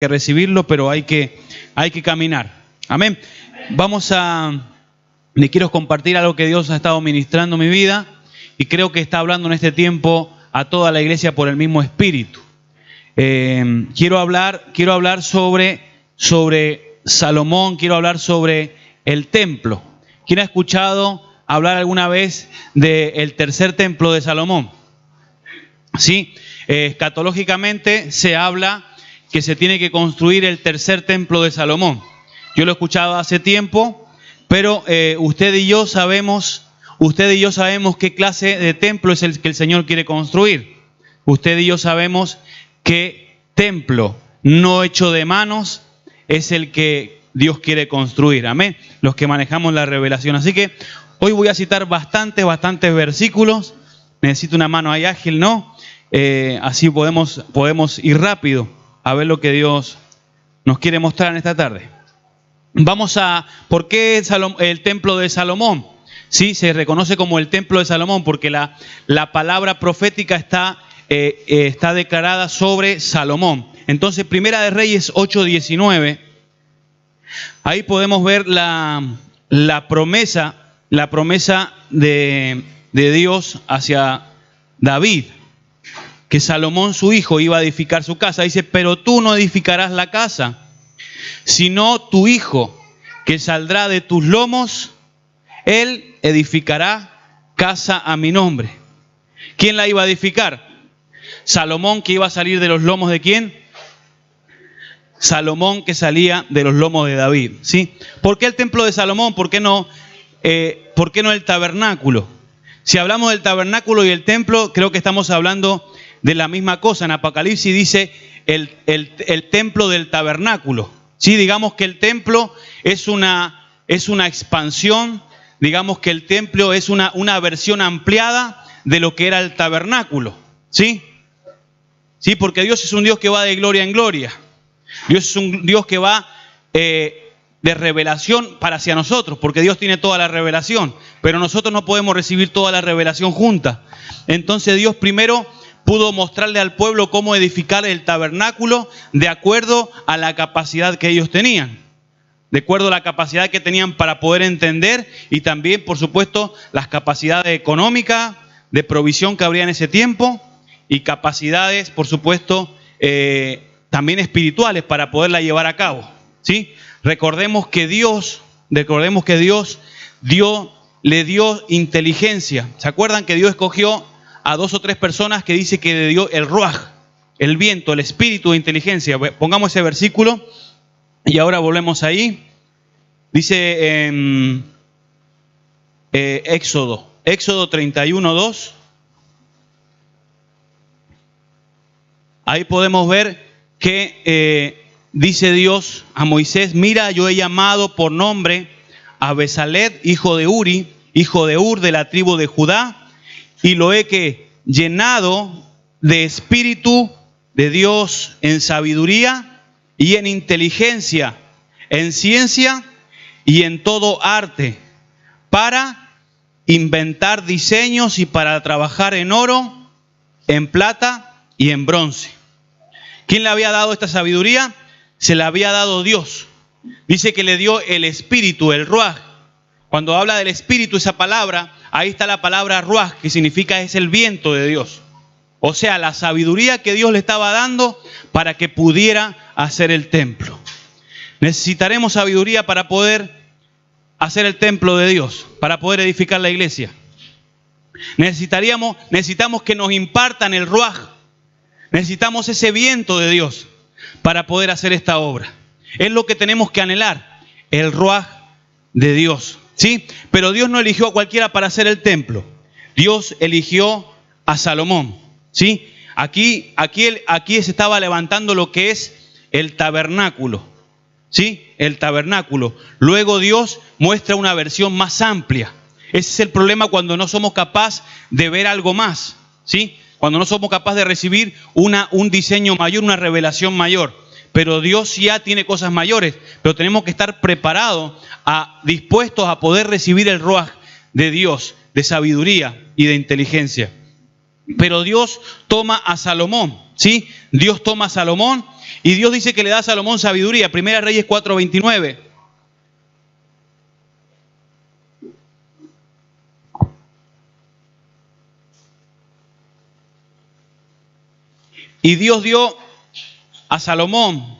que recibirlo, pero hay que caminar. Amén. Les quiero compartir algo que Dios ha estado ministrando en mi vida y creo que está hablando en este tiempo a toda la iglesia por el mismo espíritu. Quiero hablar sobre Salomón, quiero hablar sobre el templo. ¿Quién ha escuchado hablar alguna vez del tercer templo de Salomón? Sí, escatológicamente se habla que se tiene que construir el tercer templo de Salomón. Yo lo he escuchado hace tiempo, pero usted y yo sabemos qué clase de templo es el que el Señor quiere construir. Usted y yo sabemos qué templo no hecho de manos es el que Dios quiere construir. Amén. Los que manejamos la revelación. Así que hoy voy a citar bastantes versículos. Necesito una mano ahí ágil, ¿no? Así podemos ir rápido a ver lo que Dios nos quiere mostrar en esta tarde. ¿Por qué el templo de Salomón? Sí, se reconoce como el templo de Salomón porque la palabra profética está declarada sobre Salomón. Entonces, Primera de Reyes 8:19, ahí podemos ver la promesa de Dios hacia David, que Salomón su hijo iba a edificar su casa. Dice, pero tú no edificarás la casa, sino tu hijo, que saldrá de tus lomos, él edificará casa a mi nombre. ¿Quién la iba a edificar? Salomón, que iba a salir de los lomos ¿de quién? Salomón, que salía de los lomos de David. ¿Sí? ¿Por qué el templo de Salomón? ¿Por qué no el tabernáculo? Si hablamos del tabernáculo y el templo, creo que estamos hablando de la misma cosa. En Apocalipsis dice el templo del tabernáculo. ¿Sí? Digamos que el templo es una expansión, digamos que el templo es una versión ampliada de lo que era el tabernáculo. ¿Sí? Sí, porque Dios es un Dios que va de gloria en gloria. Dios es un Dios que va de revelación para hacia nosotros, porque Dios tiene toda la revelación, pero nosotros no podemos recibir toda la revelación junta. Entonces Dios primero pudo mostrarle al pueblo cómo edificar el tabernáculo de acuerdo a la capacidad que ellos tenían, de acuerdo a la capacidad que tenían para poder entender y también, por supuesto, las capacidades económicas, de provisión que habría en ese tiempo y capacidades, por supuesto, también espirituales para poderla llevar a cabo. ¿Sí? Recordemos que Dios le dio inteligencia. ¿Se acuerdan que Dios escogió a 2 o 3 personas que dice que le dio el ruaj, el viento, el espíritu de inteligencia? Pongamos ese versículo y ahora volvemos ahí. Dice en Éxodo 31:2. Ahí podemos ver que dice Dios a Moisés, mira, yo he llamado por nombre a Besaleel, hijo de Uri, hijo de Ur, de la tribu de Judá, y lo he llenado de espíritu de Dios en sabiduría y en inteligencia, en ciencia y en todo arte, para inventar diseños y para trabajar en oro, en plata y en bronce. ¿Quién le había dado esta sabiduría? Se la había dado Dios. Dice que le dio el espíritu, el ruaj. Cuando habla del espíritu, esa palabra, ahí está la palabra ruaj, que significa es el viento de Dios. O sea, la sabiduría que Dios le estaba dando para que pudiera hacer el templo. Necesitaremos sabiduría para poder hacer el templo de Dios, para poder edificar la iglesia. Necesitamos que nos impartan el ruaj. Necesitamos ese viento de Dios para poder hacer esta obra. Es lo que tenemos que anhelar, el ruaj de Dios. ¿Sí? Pero Dios no eligió a cualquiera para hacer el templo. Dios eligió a Salomón. ¿Sí? Aquí se estaba levantando lo que es el tabernáculo. ¿Sí? El tabernáculo. Luego Dios muestra una versión más amplia. Ese es el problema cuando no somos capaces de ver algo más. ¿Sí? Cuando no somos capaces de recibir un diseño mayor, una revelación mayor. Pero Dios ya tiene cosas mayores. Pero tenemos que estar preparados, dispuestos a poder recibir el ruaj de Dios, de sabiduría y de inteligencia. Pero Dios toma a Salomón, ¿sí? Dios toma a Salomón Y Dios dice que le da a Salomón sabiduría. Primera Reyes 4:29. Y Dios dio a Salomón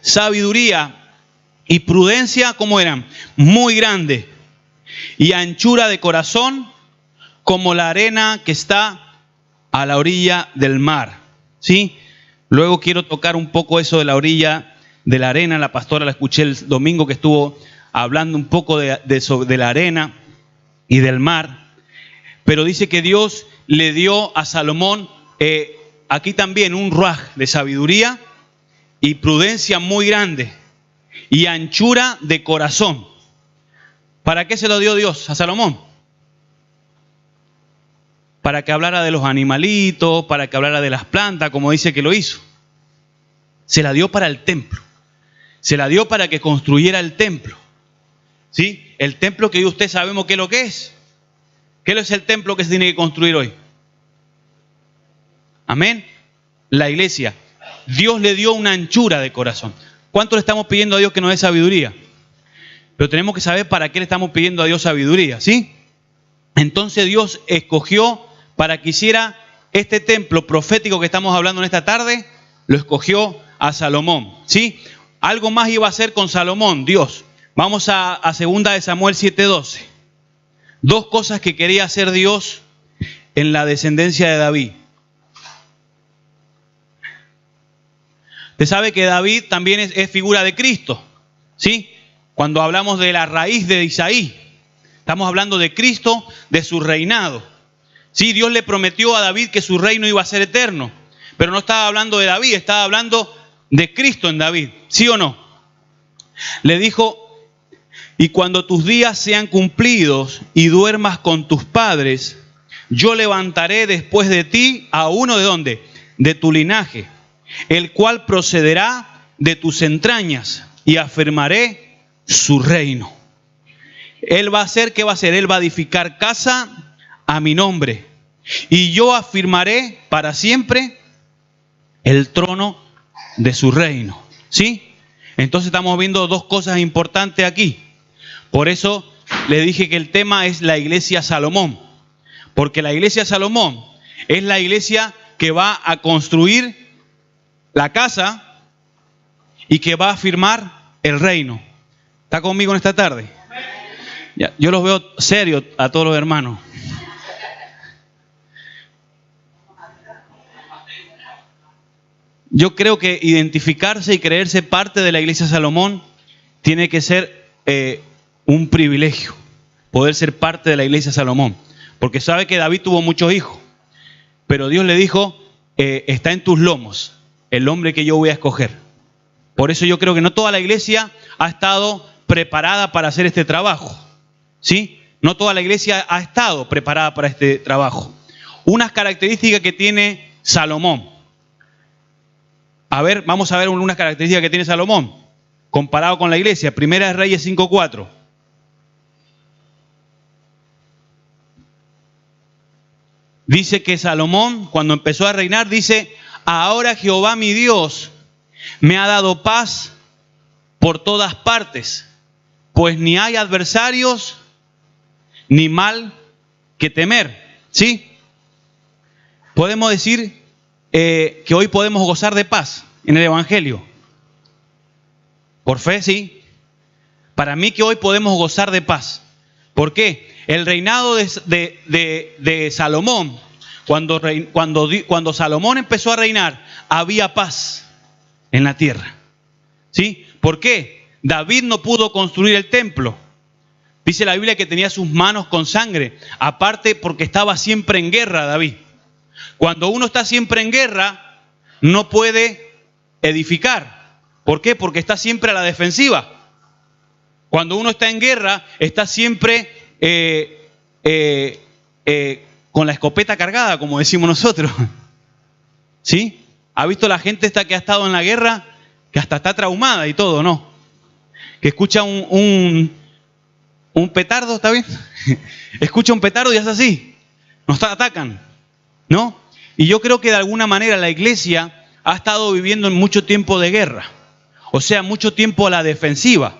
sabiduría y prudencia, ¿cómo eran? Muy grande. Y anchura de corazón como la arena que está a la orilla del mar. ¿Sí? Luego quiero tocar un poco eso de la orilla de la arena. La pastora la escuché el domingo que estuvo hablando un poco de la arena y del mar. Pero dice que Dios le dio a Salomón aquí también un ruaj de sabiduría y prudencia muy grande y anchura de corazón. ¿Para qué se lo dio Dios a Salomón? Para que hablara de los animalitos, para que hablara de las plantas, como dice que lo hizo. Se la dio para el templo. Se la dio para que construyera el templo. ¿Sí? El templo que usted sabemos qué es lo que es. ¿Qué es el templo que se tiene que construir hoy? Amén. La iglesia. Dios le dio una anchura de corazón. ¿Cuánto le estamos pidiendo a Dios que nos dé sabiduría? Pero tenemos que saber para qué le estamos pidiendo a Dios sabiduría, ¿sí? Entonces Dios escogió para que hiciera este templo profético que estamos hablando en esta tarde, lo escogió a Salomón, ¿sí? Algo más iba a hacer con Salomón, Dios. Vamos a 2 de Samuel 7:12. Dos cosas que quería hacer Dios en la descendencia de David. Usted sabe que David también es figura de Cristo, ¿sí? Cuando hablamos de la raíz de Isaí, estamos hablando de Cristo, de su reinado. Sí, Dios le prometió a David que su reino iba a ser eterno, pero no estaba hablando de David, estaba hablando de Cristo en David, ¿sí o no? Le dijo, y cuando tus días sean cumplidos y duermas con tus padres, yo levantaré después de ti a uno ¿de dónde? De tu linaje, el cual procederá de tus entrañas y afirmaré su reino. Él va a hacer, ¿qué va a hacer? Él va a edificar casa a mi nombre y yo afirmaré para siempre el trono de su reino. ¿Sí? Entonces estamos viendo dos cosas importantes aquí. Por eso le dije que el tema es la iglesia Salomón, porque la iglesia Salomón es la iglesia que va a construir la casa y que va a afirmar el reino. ¿Está conmigo en esta tarde? Ya, yo los veo serios a todos los hermanos. Yo creo que identificarse y creerse parte de la iglesia Salomón tiene que ser un privilegio, poder ser parte de la iglesia Salomón. Porque sabe que David tuvo muchos hijos, pero Dios le dijo, está en tus lomos el hombre que yo voy a escoger. Por eso yo creo que no toda la iglesia ha estado preparada para hacer este trabajo, ¿sí? No toda la iglesia ha estado preparada para este trabajo. Unas características que tiene Salomón. A ver, vamos a ver unas características que tiene Salomón comparado con la iglesia. Primera de Reyes 5:4. Dice que Salomón, cuando empezó a reinar, dice, ahora Jehová mi Dios me ha dado paz por todas partes, pues ni hay adversarios ni mal que temer. ¿Sí? Podemos decir que hoy podemos gozar de paz en el Evangelio. Por fe, sí. Para mí que hoy podemos gozar de paz. ¿Por qué? El reinado de Salomón, cuando Salomón empezó a reinar, había paz en la tierra. ¿Sí? ¿Por qué? David no pudo construir el templo. Dice la Biblia que tenía sus manos con sangre. Aparte porque estaba siempre en guerra David. Cuando uno está siempre en guerra, no puede edificar. ¿Por qué? Porque está siempre a la defensiva. Cuando uno está en guerra, está siempre con la escopeta cargada, como decimos nosotros. ¿Sí? ¿Ha visto la gente esta que ha estado en la guerra? Que hasta está traumada y todo, ¿no? Que escucha un petardo, ¿está bien? Escucha un petardo y es así. Nos atacan, ¿no? Y yo creo que de alguna manera la iglesia ha estado viviendo en mucho tiempo de guerra, o sea, mucho tiempo a la defensiva.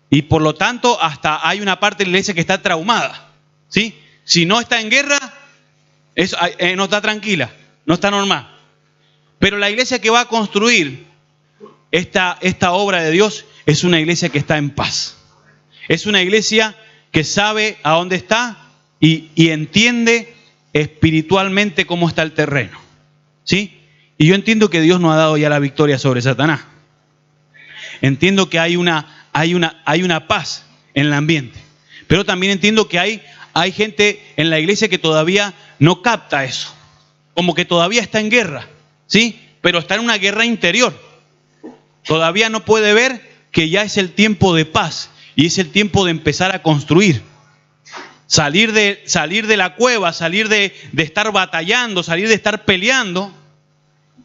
Y por lo tanto, hasta hay una parte de la iglesia que está traumada, ¿sí? Si no está en guerra, no está tranquila, no está normal. Pero la iglesia que va a construir esta obra de Dios es una iglesia que está en paz. Es una iglesia que sabe a dónde está y entiende espiritualmente cómo está el terreno, ¿sí? Y yo entiendo que Dios nos ha dado ya la victoria sobre Satanás. Entiendo que hay una paz en el ambiente. Pero también entiendo que hay gente en la iglesia que todavía no capta eso. Como que todavía está en guerra, ¿sí? Pero está en una guerra interior. Todavía no puede ver que ya es el tiempo de paz y es el tiempo de empezar a construir. Salir de la cueva, salir de estar batallando, salir de estar peleando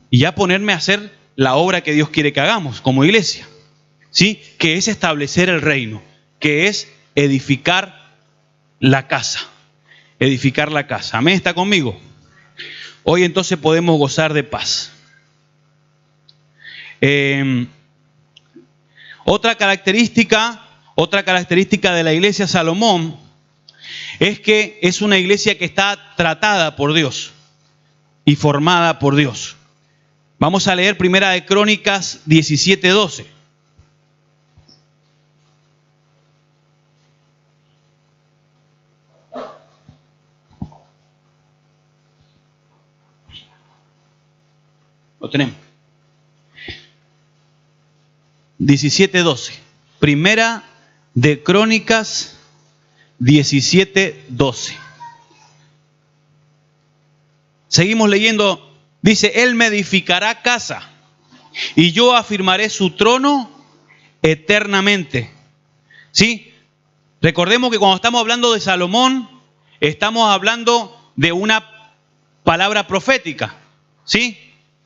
y ya ponerme a hacer la obra que Dios quiere que hagamos como iglesia, ¿sí? Que es establecer el reino, que es edificar la casa. Edificar la casa. ¿Amén? ¿Está conmigo? Hoy entonces podemos gozar de paz. Otra característica de la iglesia Salomón es que es una iglesia que está tratada por Dios y formada por Dios. Vamos a leer Primera de Crónicas 17:12. Lo tenemos. 17:12. Primera de Crónicas 17:12. Seguimos leyendo. Dice, Él me edificará casa y yo afirmaré su trono eternamente. ¿Sí? Recordemos que cuando estamos hablando de Salomón, estamos hablando de una palabra profética. ¿Sí?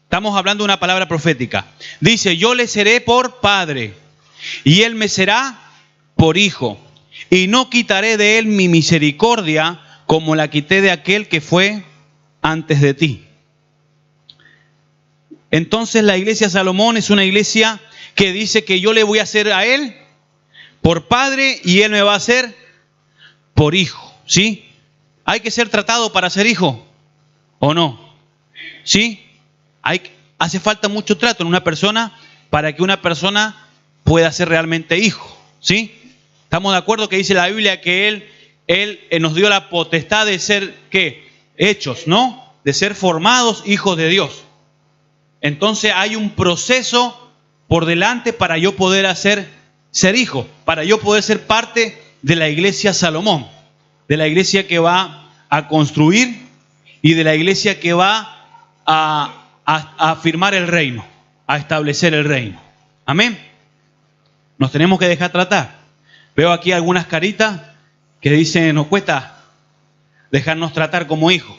Estamos hablando de una palabra profética. Dice, yo le seré por padre y él me será por hijo. Y no quitaré de él mi misericordia como la quité de aquel que fue antes de ti. Entonces la iglesia Salomón es una iglesia que dice que yo le voy a hacer a él por padre y él me va a hacer por hijo. ¿Sí? ¿Hay que ser tratado para ser hijo o no? ¿Sí? Hace falta mucho trato en una persona para que una persona pueda ser realmente hijo. ¿Sí? Estamos de acuerdo que dice la Biblia que Él nos dio la potestad de ser, ¿qué? Hechos, ¿no? De ser formados hijos de Dios. Entonces hay un proceso por delante para yo poder ser hijo, para yo poder ser parte de la iglesia Salomón, de la iglesia que va a construir y de la iglesia que va a afirmar el reino, a establecer el reino. Amén. Nos tenemos que dejar tratar. Veo aquí algunas caritas que dicen, nos cuesta dejarnos tratar como hijos.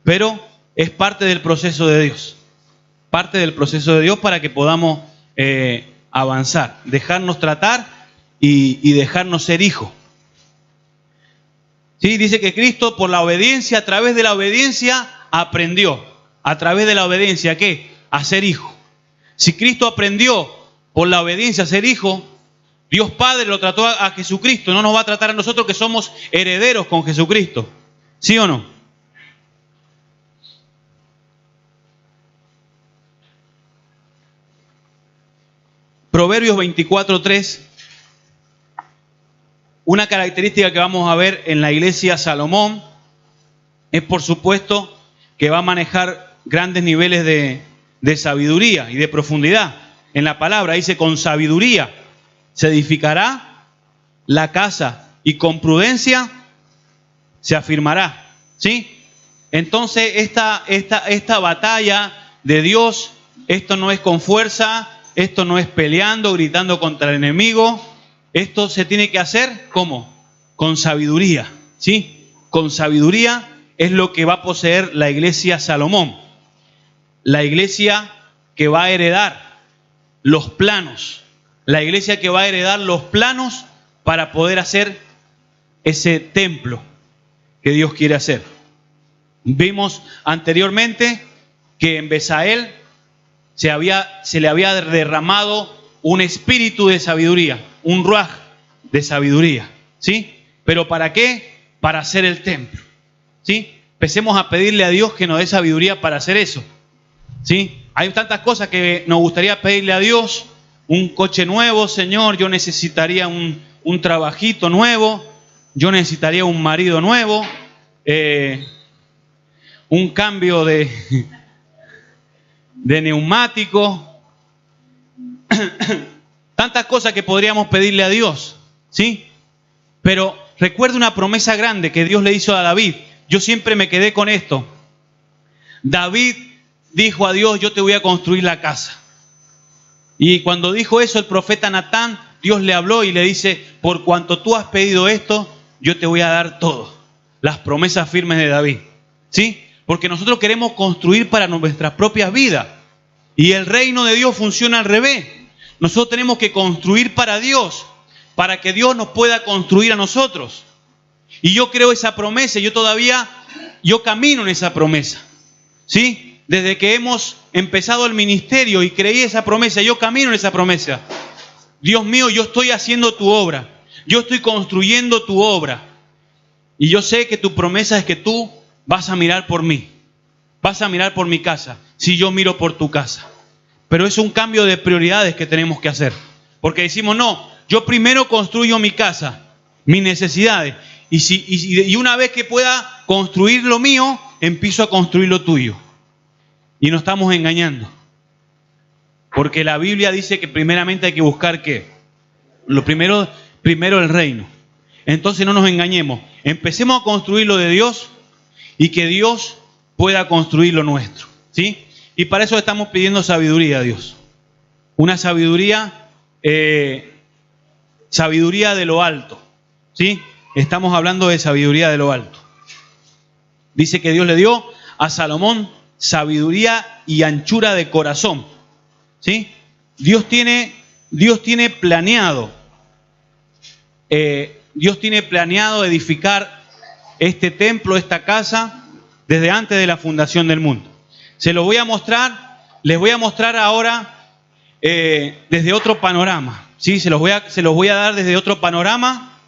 Pero es parte del proceso de Dios. Parte del proceso de Dios para que podamos avanzar. Dejarnos tratar y dejarnos ser hijos. ¿Sí? Dice que Cristo por la obediencia, a través de la obediencia, aprendió. A través de la obediencia, ¿qué? A ser hijo. Si Cristo aprendió por la obediencia a ser hijo, Dios Padre lo trató a Jesucristo, no nos va a tratar a nosotros que somos herederos con Jesucristo. ¿Sí o no? Proverbios 24:3. Una característica que vamos a ver en la iglesia Salomón es, por supuesto, que va a manejar grandes niveles de sabiduría y de profundidad en la palabra. Dice, con sabiduría se edificará la casa y con prudencia se afirmará. ¿Sí? Entonces esta batalla de Dios, esto no es con fuerza, esto no es peleando, gritando contra el enemigo. Esto se tiene que hacer, ¿cómo? Con sabiduría. ¿Sí? Con sabiduría es lo que va a poseer la iglesia Salomón. La iglesia que va a heredar los planos. La iglesia que va a heredar los planos para poder hacer ese templo que Dios quiere hacer. Vimos anteriormente que en Besael se le había derramado un espíritu de sabiduría, un ruaj de sabiduría, ¿sí? ¿Pero para qué? Para hacer el templo, ¿sí? Empecemos a pedirle a Dios que nos dé sabiduría para hacer eso, ¿sí? Hay tantas cosas que nos gustaría pedirle a Dios. Un coche nuevo, Señor, yo necesitaría un trabajito nuevo, yo necesitaría un marido nuevo, un cambio de neumático, tantas cosas que podríamos pedirle a Dios, ¿sí? Pero recuerda una promesa grande que Dios le hizo a David. Yo siempre me quedé con esto. David dijo a Dios, yo te voy a construir la casa. Y cuando dijo eso el profeta Natán, Dios le habló y le dice, por cuanto tú has pedido esto, yo te voy a dar todo. Las promesas firmes de David, ¿sí? Porque nosotros queremos construir para nuestras propias vidas. Y el reino de Dios funciona al revés. Nosotros tenemos que construir para Dios, para que Dios nos pueda construir a nosotros. Y yo creo esa promesa, yo camino en esa promesa, ¿sí? Desde que hemos empezado el ministerio y creí esa promesa, yo camino en esa promesa. Dios mío, yo estoy haciendo tu obra. Yo estoy construyendo tu obra. Y yo sé que tu promesa es que tú vas a mirar por mí. Vas a mirar por mi casa, si yo miro por tu casa. Pero es un cambio de prioridades que tenemos que hacer. Porque decimos, no, yo primero construyo mi casa, mis necesidades. Y una vez que pueda construir lo mío, empiezo a construir lo tuyo. Y nos estamos engañando. Porque la Biblia dice que primeramente hay que buscar ¿qué? Lo primero el reino. Entonces no nos engañemos. Empecemos a construir lo de Dios y que Dios pueda construir lo nuestro, ¿sí? Y para eso estamos pidiendo sabiduría a Dios. Una sabiduría de lo alto, ¿sí? Estamos hablando de sabiduría de lo alto. Dice que Dios le dio a Salomón sabiduría y anchura de corazón, ¿sí? Dios tiene planeado edificar este templo, esta casa, desde antes de la fundación del mundo. Les voy a mostrar ahora desde otro panorama, ¿sí? Se los voy a dar desde otro panorama,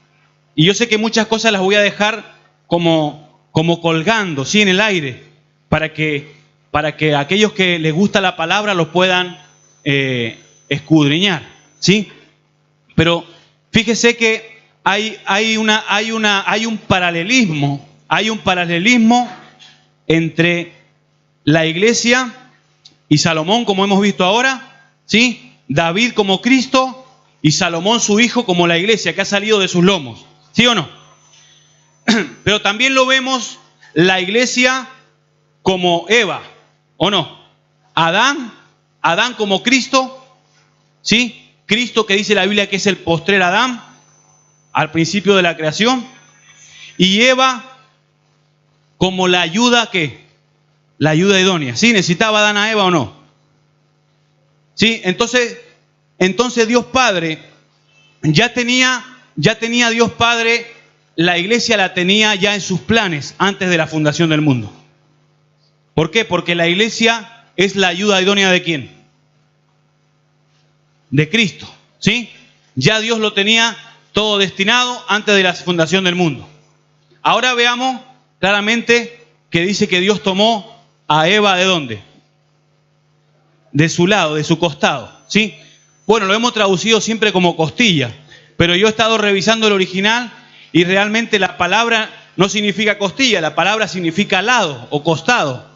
y yo sé que muchas cosas las voy a dejar como colgando, ¿sí? En el aire, para que aquellos que les gusta la palabra los puedan escudriñar, ¿sí? Pero fíjese que hay un paralelismo entre la iglesia y Salomón, como hemos visto ahora, ¿sí? David como Cristo y Salomón su hijo como la iglesia que ha salido de sus lomos, ¿sí o no? Pero también lo vemos la iglesia como Eva, ¿o no? Adán como Cristo, ¿sí? Cristo, que dice la Biblia que es el postrer Adán al principio de la creación, y Eva como la ayuda la ayuda idónea. ¿Sí? ¿Necesitaba Adán a Eva o no? ¿Sí? Entonces Dios Padre ya tenía Dios Padre, la iglesia la tenía ya en sus planes antes de la fundación del mundo. ¿Por qué? Porque la iglesia es la ayuda idónea ¿de quién? De Cristo, ¿sí? Ya Dios lo tenía todo destinado antes de la fundación del mundo. Ahora veamos claramente que dice que Dios tomó a Eva ¿de dónde? De su lado, de su costado, ¿sí? Bueno, lo hemos traducido siempre como costilla, pero yo he estado revisando el original y realmente la palabra no significa costilla, la palabra significa lado o costado.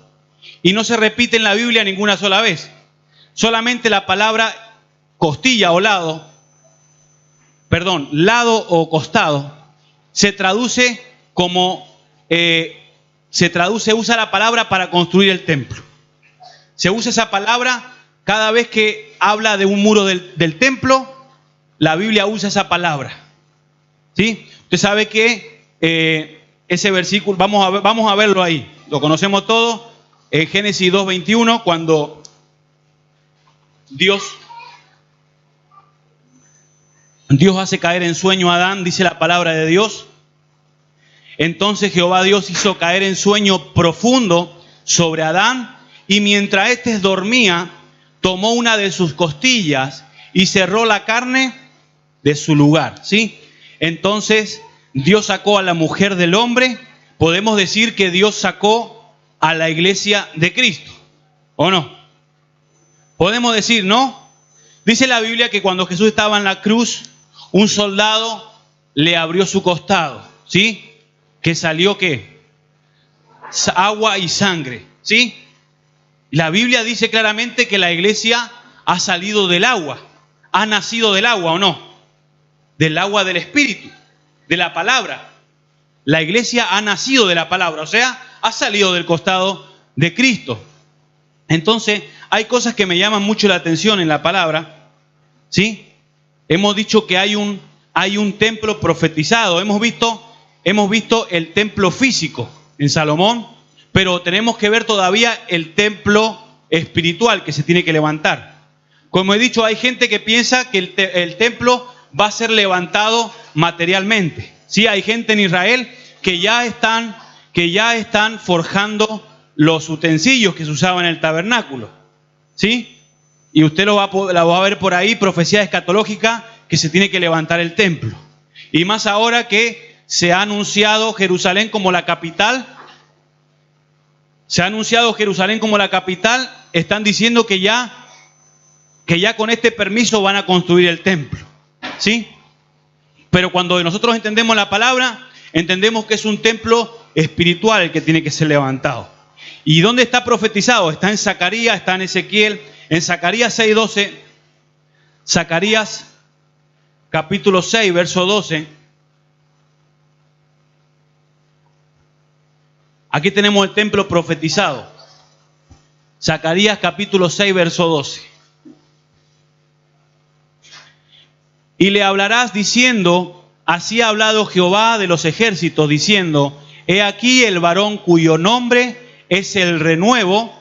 Y no se repite en la Biblia ninguna sola vez. Solamente la palabra costilla o lado o costado, se traduce usa la palabra para construir el templo. Se usa esa palabra cada vez que habla de un muro del templo, la Biblia usa esa palabra, ¿sí? Usted sabe que ese versículo, vamos a verlo ahí, lo conocemos todos, en Génesis 2:21, cuando Dios hace caer en sueño a Adán, dice la palabra de Dios. Entonces Jehová Dios hizo caer en sueño profundo sobre Adán y mientras éste dormía, tomó una de sus costillas y cerró la carne de su lugar, ¿sí? Entonces Dios sacó a la mujer del hombre. Podemos decir que Dios sacó a la iglesia de Cristo, ¿o no? Podemos decir, ¿no? Dice la Biblia que cuando Jesús estaba en la cruz, un soldado le abrió su costado, ¿sí? Que salió, ¿qué? Agua y sangre, ¿sí? La Biblia dice claramente que la iglesia ha salido del agua, ha nacido del agua, ¿o no? Del agua del Espíritu, de la palabra. La iglesia ha nacido de la palabra, o sea, ha salido del costado de Cristo. Entonces, hay cosas que me llaman mucho la atención en la palabra, ¿sí? Hemos dicho que hay un templo profetizado. Hemos visto el templo físico en Salomón, pero tenemos que ver todavía el templo espiritual que se tiene que levantar. Como he dicho, hay gente que piensa que el templo va a ser levantado materialmente. Sí, hay gente en Israel que ya están forjando los utensilios que se usaban en el tabernáculo, ¿sí? Y usted la va a ver por ahí, profecía escatológica, que se tiene que levantar el templo. Y más ahora que se ha anunciado Jerusalén como la capital. Se ha anunciado Jerusalén como la capital. Están diciendo que ya con este permiso van a construir el templo, ¿sí? Pero cuando nosotros entendemos la palabra, entendemos que es un templo espiritual el que tiene que ser levantado. ¿Y dónde está profetizado? Está en Zacarías, está en Ezequiel. En Zacarías 6:12, Zacarías capítulo 6, verso 12. Aquí tenemos el templo profetizado. Zacarías capítulo 6, verso 12. Y le hablarás diciendo, así ha hablado Jehová de los ejércitos, diciendo, he aquí el varón cuyo nombre es el renuevo,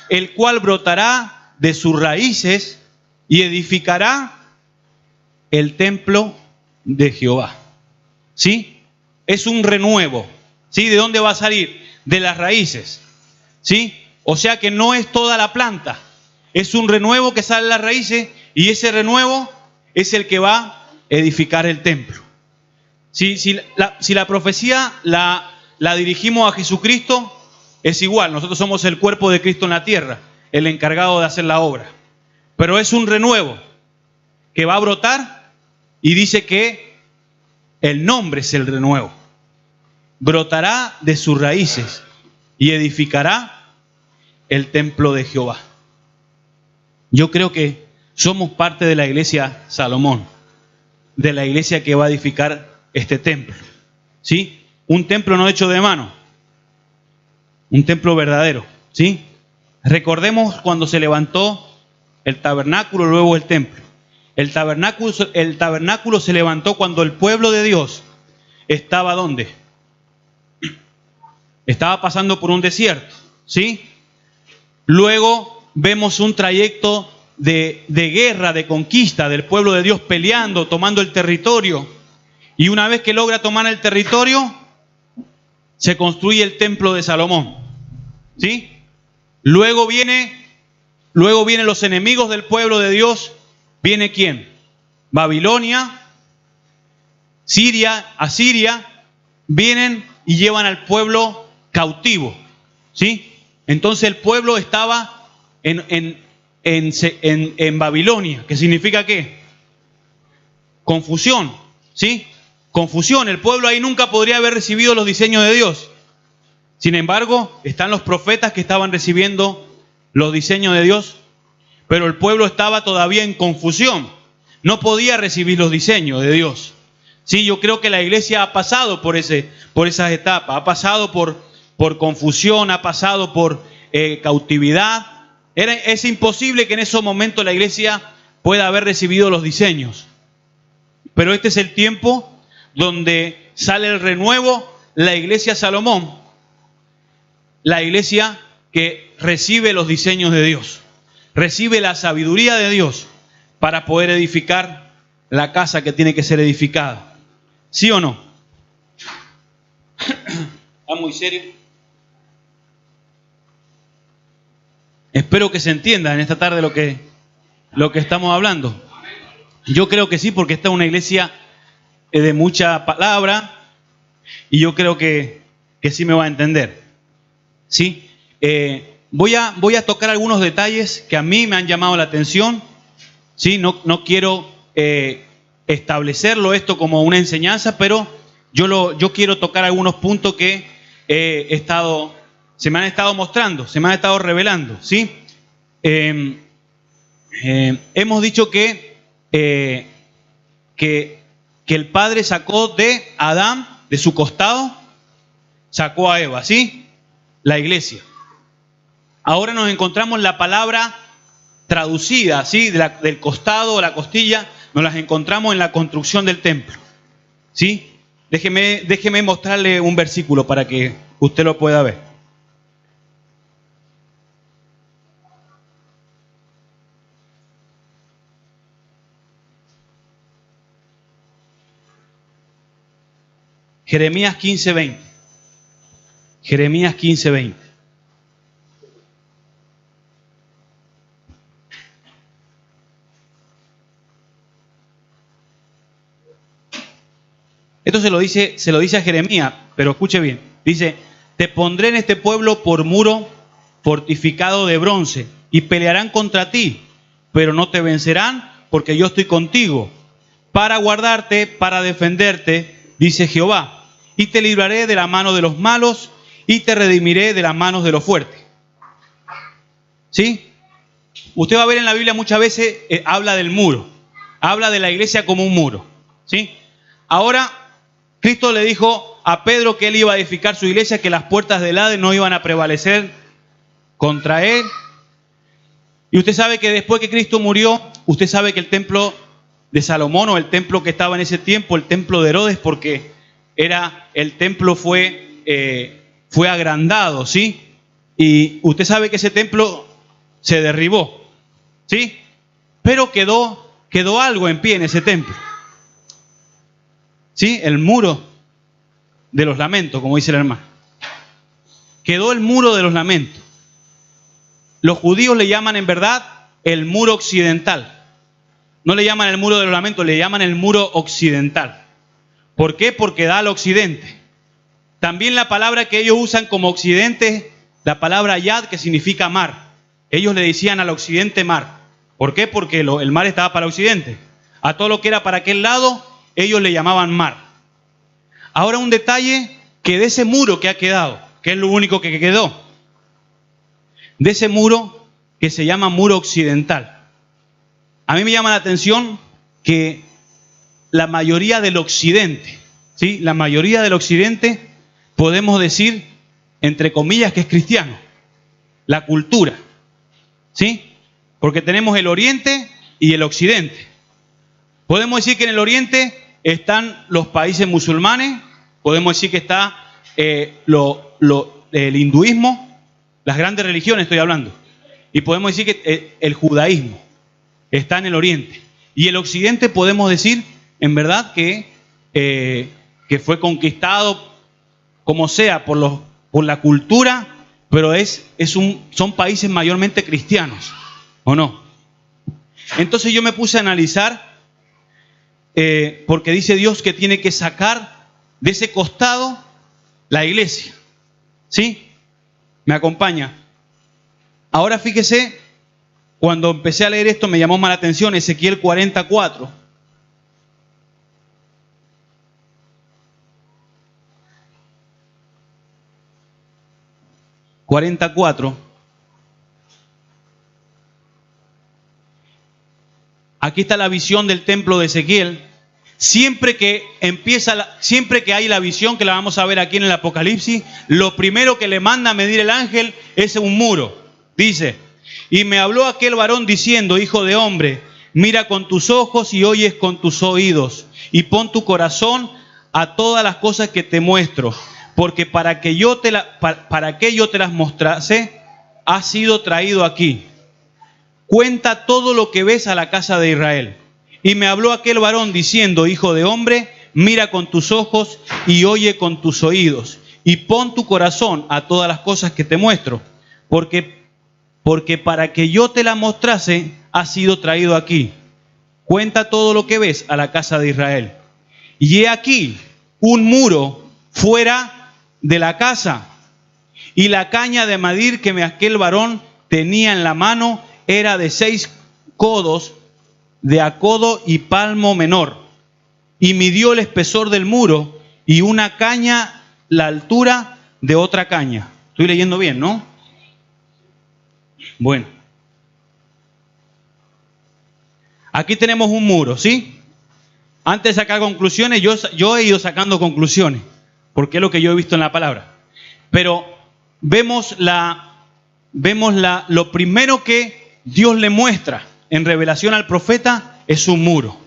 el cual brotará de sus raíces y edificará el templo de Jehová. ¿Sí? Es un renuevo. ¿Sí? ¿De dónde va a salir? De las raíces. ¿Sí? O sea que no es toda la planta. Es un renuevo que sale de las raíces y ese renuevo es el que va a edificar el templo. Si la profecía la dirigimos a Jesucristo, es igual. Nosotros somos el cuerpo de Cristo en la tierra, el encargado de hacer la obra. Pero es un renuevo que va a brotar y dice que el nombre es el renuevo. Brotará de sus raíces y edificará el templo de Jehová. Yo creo que somos parte de la iglesia Salomón, de la iglesia que va a edificar este templo. ¿Sí? Un templo no hecho de mano, un templo verdadero. ¿Sí? Recordemos cuando se levantó el tabernáculo, luego el templo. El tabernáculo se levantó cuando el pueblo de Dios estaba ¿dónde? Estaba pasando por un desierto, ¿sí? Luego vemos un trayecto de guerra, de conquista del pueblo de Dios peleando, tomando el territorio. Y una vez que logra tomar el territorio, se construye el templo de Salomón, ¿sí? Luego vienen los enemigos del pueblo de Dios. ¿Viene quién? Babilonia, Siria, Asiria. Vienen y llevan al pueblo cautivo, ¿sí? Entonces el pueblo estaba en Babilonia, que significa ¿qué? Confusión, ¿sí? Confusión. El pueblo ahí nunca podría haber recibido los diseños de Dios. Sin embargo, están los profetas que estaban recibiendo los diseños de Dios, pero el pueblo estaba todavía en confusión. No podía recibir los diseños de Dios. Sí, yo creo que la iglesia ha pasado por esas etapas, ha pasado por confusión, ha pasado por cautividad. Es imposible que en esos momentos la iglesia pueda haber recibido los diseños. Pero este es el tiempo donde sale el renuevo, la iglesia Salomón, la iglesia que recibe los diseños de Dios, recibe la sabiduría de Dios para poder edificar la casa que tiene que ser edificada. ¿Sí o no? ¿Está muy serio? Espero que se entienda en esta tarde lo que estamos hablando. Yo creo que sí, porque esta es una iglesia de mucha palabra y yo creo que sí me va a entender. ¿Sí? Voy a tocar algunos detalles que a mí me han llamado la atención. ¿Sí? No quiero establecerlo esto como una enseñanza, pero yo quiero tocar algunos puntos que se me han estado mostrando, se me han estado revelando. ¿Sí? Hemos dicho que el Padre sacó de Adán, de su costado, sacó a Eva, ¿sí? La iglesia. Ahora nos encontramos la palabra traducida, ¿sí? Del costado, la costilla, nos las encontramos en la construcción del templo, ¿sí? Déjeme mostrarle un versículo para que usted lo pueda ver. Jeremías 15:20. Jeremías 15:20. Esto se lo dice a Jeremías, pero escuche bien. Dice: te pondré en este pueblo por muro fortificado de bronce, y pelearán contra ti, pero no te vencerán, porque yo estoy contigo, para guardarte, para defenderte, dice Jehová. Y te libraré de la mano de los malos, y te redimiré de las manos de los fuertes. ¿Sí? Usted va a ver en la Biblia muchas veces habla del muro. Habla de la iglesia como un muro. ¿Sí? Ahora, Cristo le dijo a Pedro que él iba a edificar su iglesia, que las puertas del Hades no iban a prevalecer contra él. Y usted sabe que después que Cristo murió, usted sabe que el templo de Salomón, o el templo que estaba en ese tiempo, el templo de Herodes, porque el templo fue agrandado, ¿sí? Y usted sabe que ese templo se derribó, ¿sí? Pero quedó algo en pie en ese templo, ¿sí? El muro de los lamentos, como dice el hermano. Quedó el muro de los lamentos. Los judíos le llaman en verdad el muro occidental. No le llaman el muro de los lamentos, le llaman el muro occidental. ¿Por qué? Porque da al occidente. También la palabra que ellos usan como occidente, la palabra yad, que significa mar. Ellos le decían al occidente mar. ¿Por qué? Porque el mar estaba para el occidente. A todo lo que era para aquel lado, ellos le llamaban mar. Ahora un detalle, que de ese muro que ha quedado, que es lo único que quedó, de ese muro que se llama muro occidental. A mí me llama la atención que la mayoría del occidente, ¿sí? La mayoría del occidente, podemos decir, entre comillas, que es cristiano. La cultura, ¿sí? Porque tenemos el oriente y el occidente. Podemos decir que en el oriente están los países musulmanes, podemos decir que está el hinduismo, las grandes religiones estoy hablando, y podemos decir que el judaísmo está en el oriente. Y el occidente podemos decir, en verdad, que fue conquistado, como sea, por la cultura, pero son países mayormente cristianos, ¿o no? Entonces yo me puse a analizar, porque dice Dios que tiene que sacar de ese costado la iglesia, ¿sí? ¿Me acompaña? Ahora fíjese, cuando empecé a leer esto me llamó más la atención Ezequiel 44. Aquí está la visión del templo de Ezequiel. Siempre que hay la visión, que la vamos a ver aquí en el Apocalipsis, lo primero que le manda a medir el ángel es un muro. Dice: y me habló aquel varón diciendo: hijo de hombre, mira con tus ojos y oyes con tus oídos, y pon tu corazón a todas las cosas que te muestro, porque para que yo te las mostrase, has sido traído aquí. Cuenta todo lo que ves a la casa de Israel. Y me habló aquel varón diciendo: hijo de hombre, mira con tus ojos y oye con tus oídos, y pon tu corazón a todas las cosas que te muestro, porque porque para que yo te la mostrase, has sido traído aquí. Cuenta todo lo que ves a la casa de Israel. Y he aquí un muro fuera de la casa, y la caña de medir que aquel varón tenía en la mano era de 6 codos de a codo y palmo menor. Y midió el espesor del muro y una caña la altura de otra caña. Estoy leyendo bien, ¿no? Bueno. Aquí tenemos un muro, ¿sí? Antes de sacar conclusiones, yo he ido sacando conclusiones, porque es lo que yo he visto en la palabra. Pero vemos lo primero que Dios le muestra en revelación al profeta es un muro.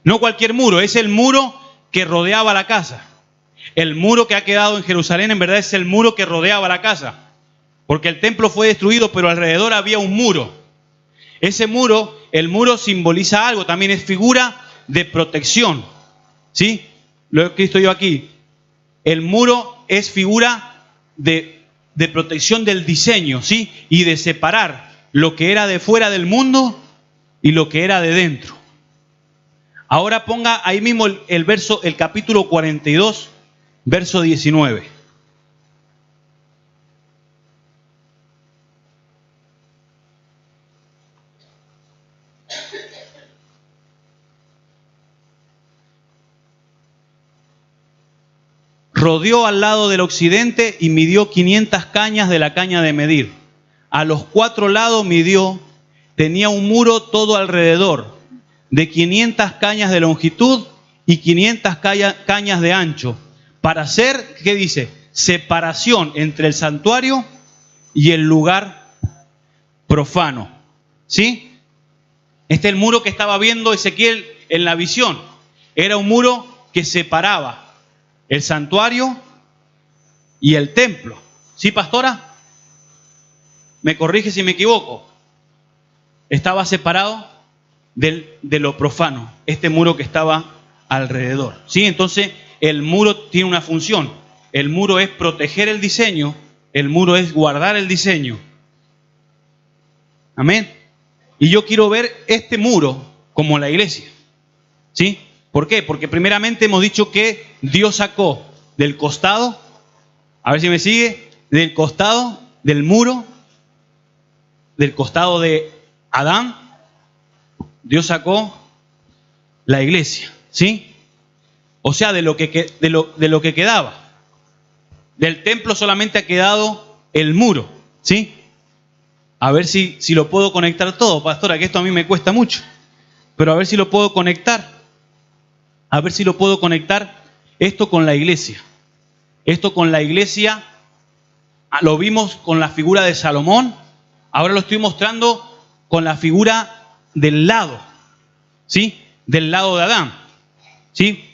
No cualquier muro, es el muro que rodeaba la casa. El muro que ha quedado en Jerusalén en verdad es el muro que rodeaba la casa. Porque el templo fue destruido, pero alrededor había un muro. Ese muro, el muro simboliza algo, también es figura de protección. ¿Sí? Lo he escrito yo aquí. El muro es figura de protección del diseño, ¿sí? Y de separar lo que era de fuera del mundo y lo que era de dentro. Ahora ponga ahí mismo el capítulo 42, verso 19. Rodeó al lado del occidente y midió 500 cañas de la caña de medir. A los 4 lados midió, tenía un muro todo alrededor, de 500 cañas de longitud y 500 cañas de ancho, para hacer, ¿qué dice? Separación entre el santuario y el lugar profano. ¿Sí? Este es el muro que estaba viendo Ezequiel en la visión. Era un muro que separaba el santuario y el templo. ¿Sí, pastora? Me corrige si me equivoco. Estaba separado de lo profano, este muro que estaba alrededor. ¿Sí? Entonces, el muro tiene una función. El muro es proteger el diseño, el muro es guardar el diseño. Amén. Y yo quiero ver este muro como la iglesia. ¿Sí? ¿Por qué? Porque primeramente hemos dicho que Dios sacó del costado, a ver si me sigue, del costado del muro, del costado de Adán, Dios sacó la iglesia, ¿sí? O sea, de lo que quedaba. Del templo solamente ha quedado el muro, ¿sí? A ver si lo puedo conectar todo, pastora, que esto a mí me cuesta mucho. Pero a ver si lo puedo conectar. A ver si lo puedo conectar esto con la iglesia. Esto con la iglesia lo vimos con la figura de Salomón. Ahora lo estoy mostrando con la figura del lado. ¿Sí? Del lado de Adán. ¿Sí?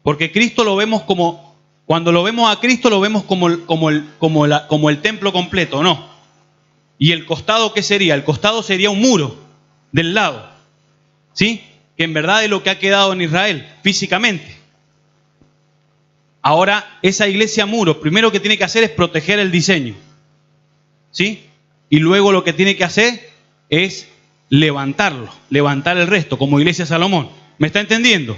Porque Cristo lo vemos como, cuando lo vemos a Cristo lo vemos como el templo completo, ¿no? ¿Y el costado qué sería? El costado sería un muro del lado. ¿Sí? Que en verdad es lo que ha quedado en Israel físicamente. Ahora, esa iglesia muro, primero que tiene que hacer es proteger el diseño. ¿Sí? Y luego lo que tiene que hacer es levantarlo, levantar el resto, como iglesia Salomón. ¿Me está entendiendo?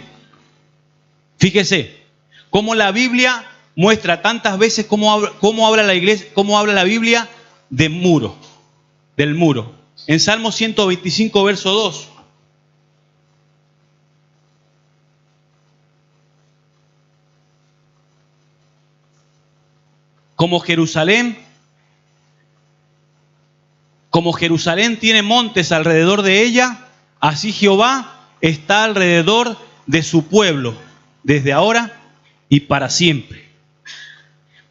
Fíjese, cómo la Biblia muestra tantas veces cómo habla la iglesia, cómo habla la Biblia del muro. En Salmo 125, verso 2. Como Jerusalén tiene montes alrededor de ella, así Jehová está alrededor de su pueblo, desde ahora y para siempre.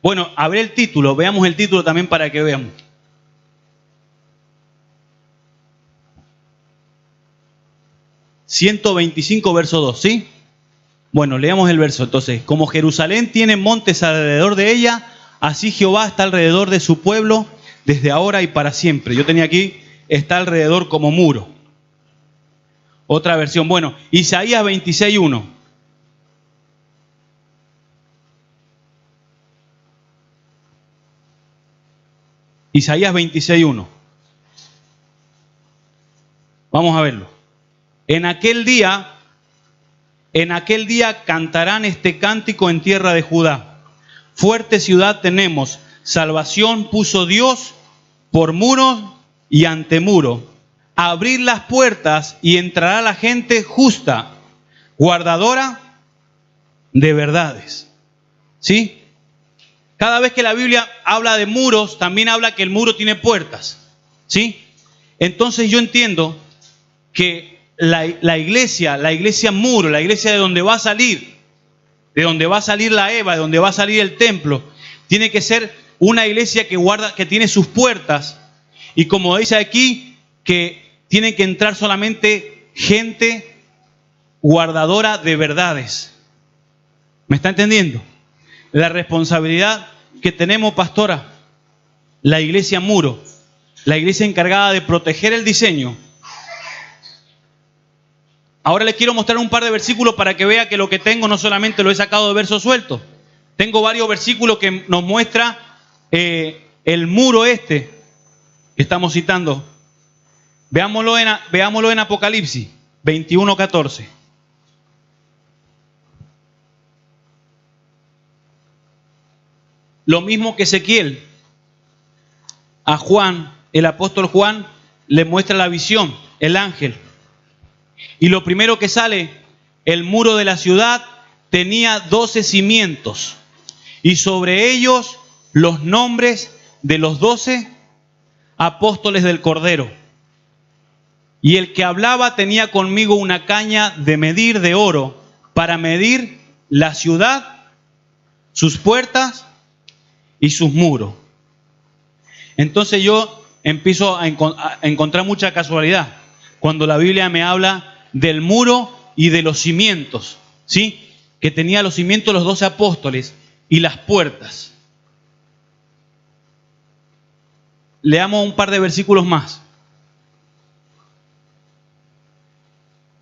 Bueno, a ver el título, veamos el título también para que veamos. ...125 verso 2, ¿sí? Bueno, leamos el verso entonces. Como Jerusalén tiene montes alrededor de ella, así Jehová está alrededor de su pueblo desde ahora y para siempre. Yo tenía aquí, está alrededor como muro. Otra versión. Bueno, Isaías 26:1. Isaías 26:1. Vamos a verlo. En aquel día cantarán este cántico en tierra de Judá. Fuerte ciudad tenemos, salvación puso Dios por muro y antemuro. Abrid las puertas y entrará la gente justa, guardadora de verdades. ¿Sí? Cada vez que la Biblia habla de muros, también habla que el muro tiene puertas. ¿Sí? Entonces yo entiendo que la iglesia muro, la iglesia de donde va a salir la Eva, de donde va a salir el templo, tiene que ser una iglesia que tiene sus puertas, y como dice aquí, que tiene que entrar solamente gente guardadora de verdades. ¿Me está entendiendo? La responsabilidad que tenemos, pastora, la iglesia muro, la iglesia encargada de proteger el diseño. Ahora les quiero mostrar un par de versículos para que vea que lo que tengo no solamente lo he sacado de versos sueltos. Tengo varios versículos que nos muestra el muro que estamos citando. Veámoslo en Apocalipsis 21:14. Lo mismo que Ezequiel, a Juan, el apóstol Juan, le muestra la visión, el ángel. Y lo primero que sale, el muro de la ciudad tenía 12 cimientos, y sobre ellos los nombres de los 12 apóstoles del Cordero. Y el que hablaba tenía conmigo una caña de medir de oro para medir la ciudad, sus puertas y sus muros. Entonces yo empiezo a encontrar mucha casualidad cuando la Biblia me habla del muro y de los cimientos, ¿sí? Que tenía los cimientos los 12 apóstoles y las puertas. Leamos un par de versículos más.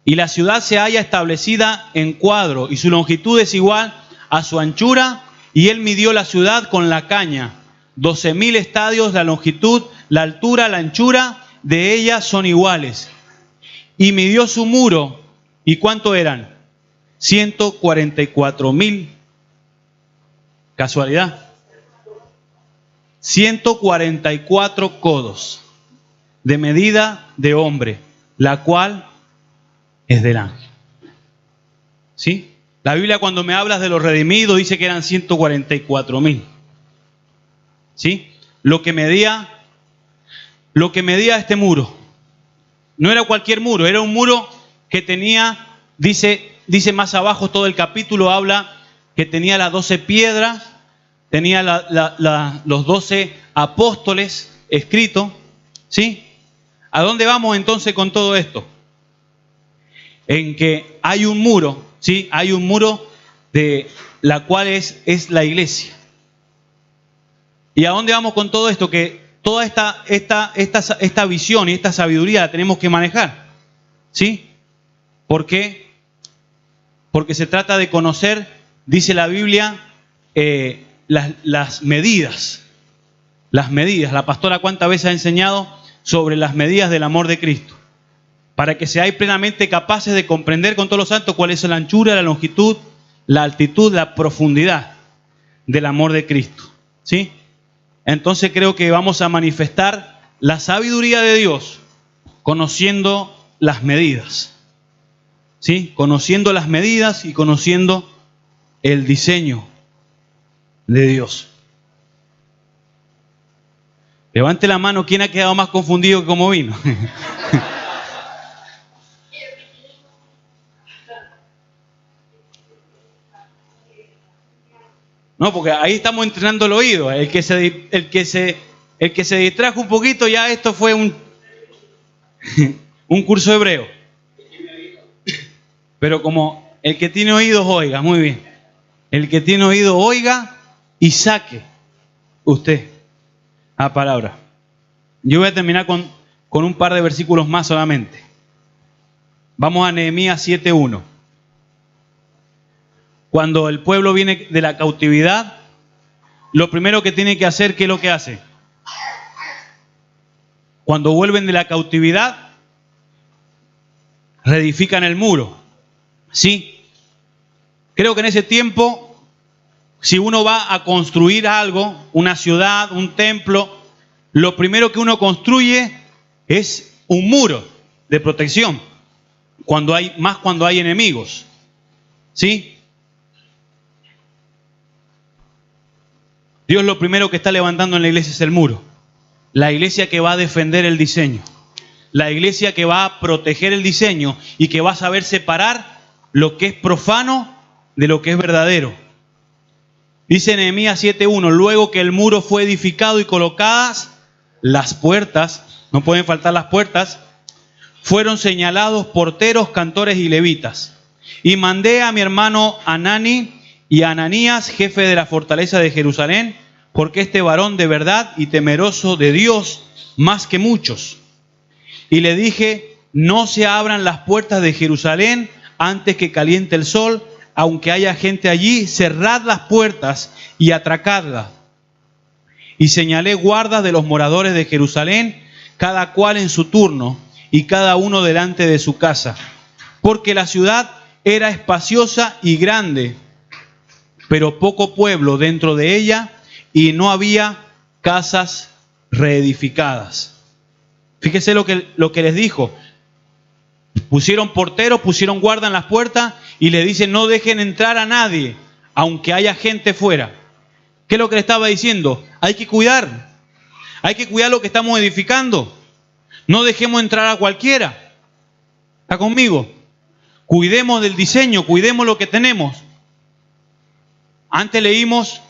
Y la ciudad se halla establecida en cuadro, y su longitud es igual a su anchura, y él midió la ciudad con la caña. 12,000 estadios la longitud, la altura, la anchura de ella son iguales. Y midió su muro, ¿y cuánto eran? 144,000. ¿Casualidad? 144 codos de medida de hombre, la cual es del ángel. ¿Sí? La Biblia, cuando me hablas de los redimidos, dice que eran 144,000. ¿Sí? Lo que medía este muro. No era cualquier muro, era un muro que tenía, dice más abajo, todo el capítulo habla que tenía las 12 piedras, tenía los 12 apóstoles escritos. ¿Sí? ¿A dónde vamos entonces con todo esto? En que hay un muro, ¿sí? Hay un muro de la cual es la iglesia. ¿Y a dónde vamos con todo esto? Que toda esta visión y esta sabiduría la tenemos que manejar. ¿Sí? ¿Por qué? Porque se trata de conocer, dice la Biblia, las medidas. Las medidas. La pastora cuántas veces ha enseñado sobre las medidas del amor de Cristo. Para que seáis plenamente capaces de comprender con todos los santos cuál es la anchura, la longitud, la altitud, la profundidad del amor de Cristo. ¿Sí? Entonces creo que vamos a manifestar la sabiduría de Dios conociendo las medidas. ¿Sí? Conociendo las medidas y conociendo el diseño de Dios. Levante la mano, ¿quién ha quedado más confundido que como vino? No, porque ahí estamos entrenando el oído. El que se distrajo un poquito, ya esto fue un curso hebreo. Pero como el que tiene oídos oiga, muy bien. El que tiene oído oiga y saque usted a palabra. Yo voy a terminar con un par de versículos más solamente. Vamos a Nehemías 7:1. Cuando el pueblo viene de la cautividad, lo primero que tiene que hacer, ¿qué es lo que hace? Cuando vuelven de la cautividad, reedifican el muro. ¿Sí? Creo que en ese tiempo, si uno va a construir algo, una ciudad, un templo, lo primero que uno construye es un muro de protección, cuando hay enemigos. ¿Sí? Dios lo primero que está levantando en la iglesia es el muro. La iglesia que va a defender el diseño. La iglesia que va a proteger el diseño y que va a saber separar lo que es profano de lo que es verdadero. Dice Nehemías 7:1, luego que el muro fue edificado y colocadas las puertas, no pueden faltar las puertas, fueron señalados porteros, cantores y levitas. Y mandé a mi hermano Hanani y a Ananías, jefe de la fortaleza de Jerusalén, porque este varón de verdad y temeroso de Dios más que muchos. Y le dije, no se abran las puertas de Jerusalén antes que caliente el sol, aunque haya gente allí, cerrad las puertas y atracadlas. Y señalé guardas de los moradores de Jerusalén, cada cual en su turno, y cada uno delante de su casa, porque la ciudad era espaciosa y grande, pero poco pueblo dentro de ella, y no había casas reedificadas. Fíjese lo que les dijo. Pusieron porteros, pusieron guarda en las puertas y le dicen no dejen entrar a nadie, aunque haya gente fuera. ¿Qué es lo que le estaba diciendo? Hay que cuidar lo que estamos edificando. No dejemos entrar a cualquiera. ¿Está conmigo? Cuidemos del diseño, cuidemos lo que tenemos. Antes leímos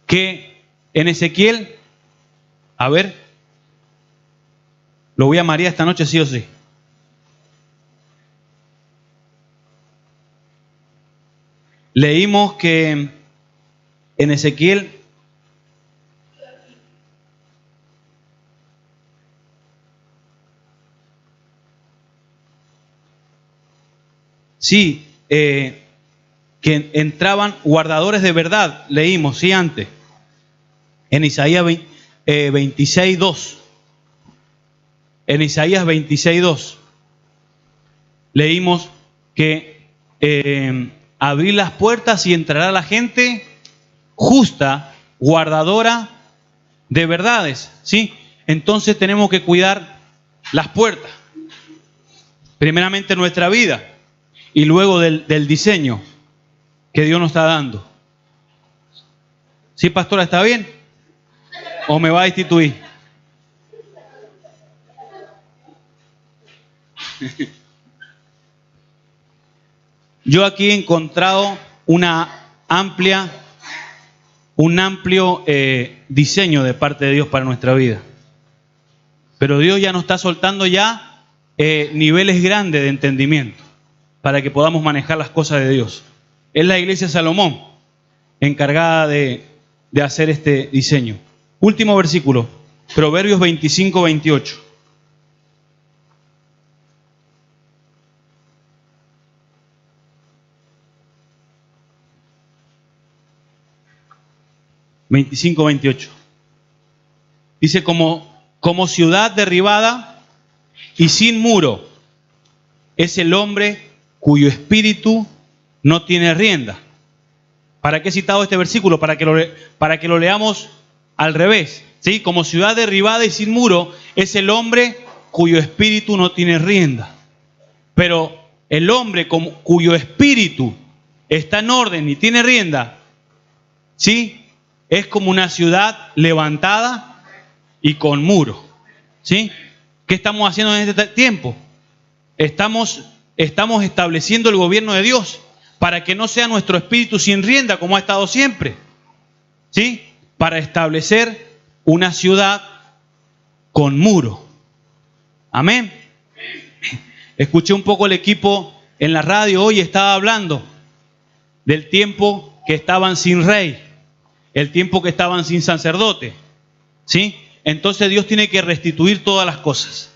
que en Ezequiel, a ver, lo voy a María esta noche sí o sí. Leímos que en Ezequiel sí, que entraban guardadores de verdad, leímos, sí, antes, en Isaías 26:2. En Isaías 26:2 leímos que abrir las puertas y entrará la gente justa, guardadora de verdades, ¿sí? Entonces tenemos que cuidar las puertas, primeramente nuestra vida y luego del diseño que Dios nos está dando. ¿Sí, pastora, está bien? ¿O me va a destituir? Yo aquí he encontrado un amplio diseño de parte de Dios para nuestra vida. Pero Dios ya nos está soltando ya niveles grandes de entendimiento para que podamos manejar las cosas de Dios. Es la iglesia Salomón encargada de hacer este diseño. Último versículo, Proverbios 25:28. Dice, como ciudad derribada y sin muro es el hombre cuyo espíritu no tiene rienda. ¿Para qué he citado este versículo? Para que lo leamos al revés, ¿sí? Como ciudad derribada y sin muro es el hombre cuyo espíritu no tiene rienda. Pero el hombre cuyo espíritu está en orden y tiene rienda, ¿sí? Es como una ciudad levantada y con muro, ¿sí? ¿Qué estamos haciendo en este tiempo? Estamos estableciendo el gobierno de Dios para que no sea nuestro espíritu sin rienda como ha estado siempre, ¿sí? Para establecer una ciudad con muro. Amén. Escuché un poco el equipo en la radio hoy, estaba hablando del tiempo que estaban sin rey, el tiempo que estaban sin sacerdote, ¿sí? Entonces Dios tiene que restituir todas las cosas,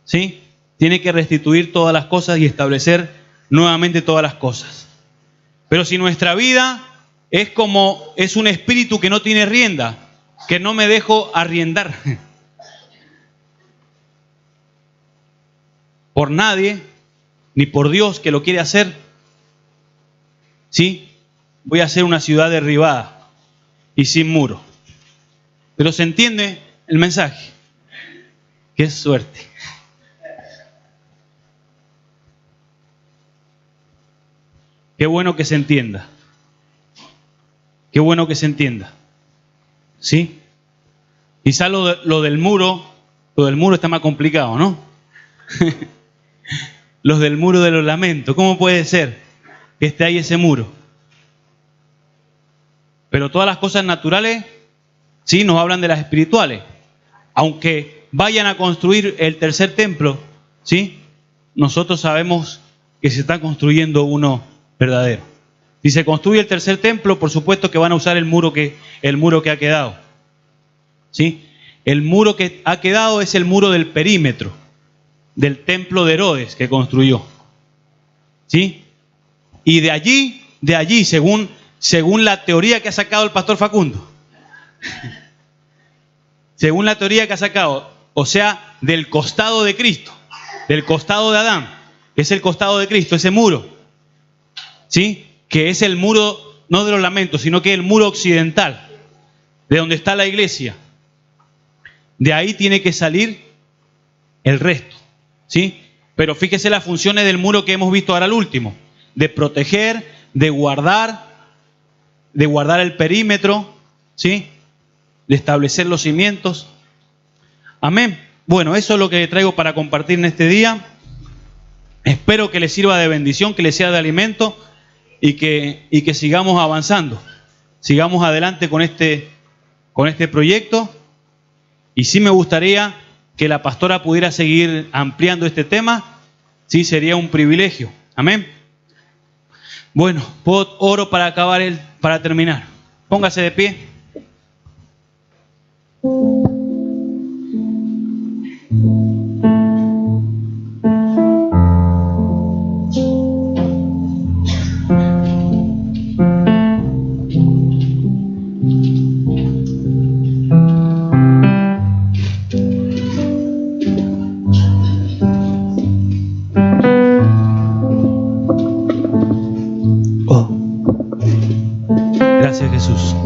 ¿sí? Tiene que restituir todas las cosas y establecer nuevamente todas las cosas. Pero si nuestra vida es un espíritu que no tiene rienda, que no me dejo arriendar, por nadie, ni por Dios que lo quiere hacer. ¿Sí? Voy a hacer una ciudad derribada y sin muro. Pero se entiende el mensaje. ¡Qué suerte! Qué bueno que se entienda. Qué bueno que se entienda. ¿Sí? Quizá lo del muro está más complicado, ¿no? Los del muro de los lamentos. ¿Cómo puede ser que esté ahí ese muro? Pero todas las cosas naturales, sí, nos hablan de las espirituales. Aunque vayan a construir el tercer templo, ¿sí? Nosotros sabemos que se está construyendo uno verdadero. Si se construye el tercer templo, por supuesto que van a usar el muro que ha quedado. ¿Sí? El muro que ha quedado es el muro del perímetro del templo de Herodes que construyó. ¿Sí? Y de allí, según la teoría que ha sacado el pastor Facundo, según la teoría que ha sacado, o sea, del costado de Cristo, del costado de Adán, que es el costado de Cristo, ese muro, ¿sí? Que es el muro, no de los lamentos, sino que es el muro occidental, de donde está la iglesia. De ahí tiene que salir el resto, ¿sí? Pero fíjese las funciones del muro que hemos visto ahora al último, de proteger, de guardar el perímetro, ¿sí? De establecer los cimientos. Amén. Bueno, eso es lo que traigo para compartir en este día. Espero que les sirva de bendición, que les sea de alimento y que sigamos avanzando. Sigamos adelante con este proyecto. Y sí me gustaría que la pastora pudiera seguir ampliando este tema. Sí, sería un privilegio. Amén. Bueno, oro para terminar. Póngase de pie. Gracias, Jesús.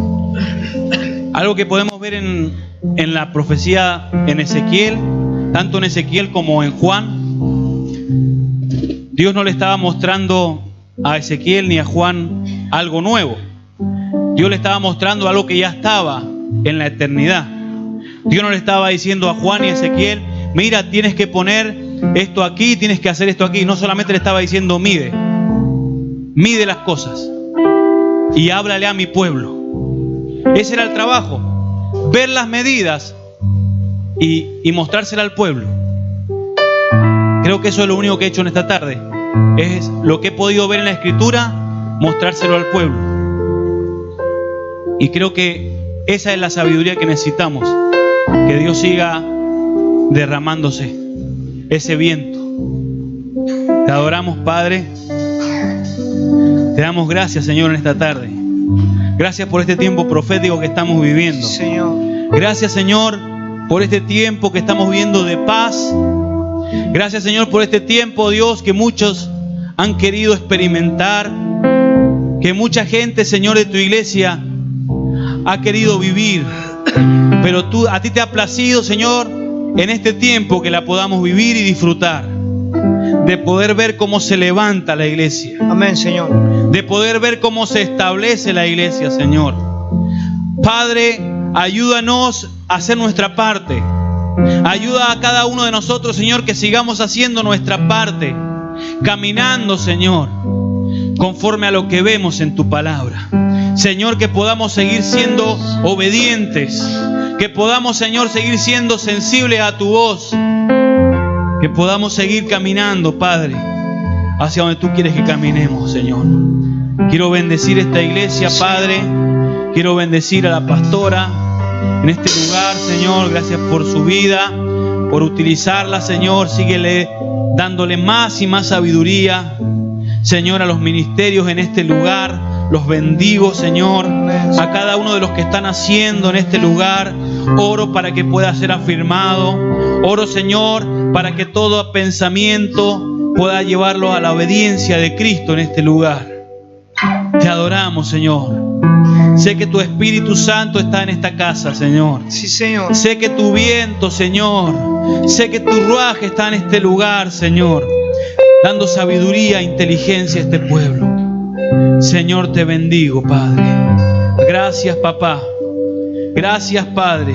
Algo que podemos ver en la profecía en Ezequiel, tanto en Ezequiel como en Juan, Dios no le estaba mostrando a Ezequiel ni a Juan algo nuevo. Dios le estaba mostrando algo que ya estaba en la eternidad. Dios no le estaba diciendo a Juan y a Ezequiel, mira, tienes que poner esto aquí, tienes que hacer esto aquí. No solamente le estaba diciendo, mide las cosas y háblale a mi pueblo. Ese era el trabajo, ver las medidas y mostrársela al pueblo. Creo que eso es lo único que he hecho en esta tarde. Es lo que he podido ver en la Escritura, mostrárselo al pueblo. Y creo que esa es la sabiduría que necesitamos. Que Dios siga derramándose ese viento. Te adoramos, Padre. Te damos gracias, Señor, en esta tarde. Gracias por este tiempo profético que estamos viviendo. Señor. Gracias, Señor, por este tiempo que estamos viviendo de paz. Gracias, Señor, por este tiempo, Dios, que muchos han querido experimentar. Que mucha gente, Señor, de tu iglesia ha querido vivir. Pero a ti te ha placido, Señor, en este tiempo que la podamos vivir y disfrutar. De poder ver cómo se levanta la iglesia. Amén, Señor. De poder ver cómo se establece la iglesia, Señor. Padre, ayúdanos a hacer nuestra parte. Ayuda a cada uno de nosotros, Señor, que sigamos haciendo nuestra parte. Caminando, Señor, conforme a lo que vemos en tu palabra. Señor, que podamos seguir siendo obedientes. Que podamos, Señor, seguir siendo sensibles a tu voz. Que podamos seguir caminando, Padre, hacia donde tú quieres que caminemos, Señor. Quiero bendecir esta iglesia, Padre. Quiero bendecir a la pastora en este lugar, Señor. Gracias por su vida, por utilizarla, Señor. Síguele dándole más y más sabiduría, Señor, a los ministerios en este lugar. Los bendigo, Señor, a cada uno de los que están haciendo en este lugar. Oro para que pueda ser afirmado. Oro, Señor, para que todo pensamiento pueda llevarlo a la obediencia de Cristo en este lugar. Te adoramos, Señor. Sé que tu Espíritu Santo está en esta casa, Señor. Sí, Señor. Sé que tu viento, Señor, sé que tu ruaje está en este lugar, Señor, dando sabiduría e inteligencia a este pueblo. Señor, te bendigo, Padre. Gracias, papá. Gracias, Padre,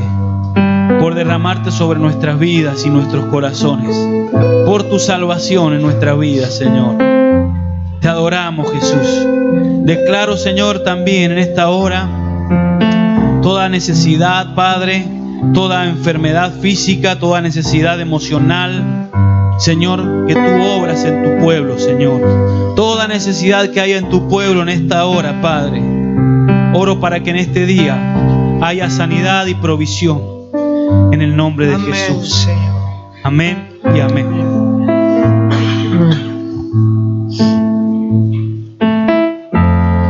por derramarte sobre nuestras vidas y nuestros corazones, por tu salvación en nuestra vida, Señor. Te adoramos, Jesús. Declaro, Señor, también en esta hora toda necesidad, Padre, toda enfermedad física, toda necesidad emocional, Señor, que tú obras en tu pueblo, Señor. Toda necesidad que haya en tu pueblo en esta hora, Padre, oro para que en este día haya sanidad y provisión en el nombre de Jesús. Señor. Amén y amén.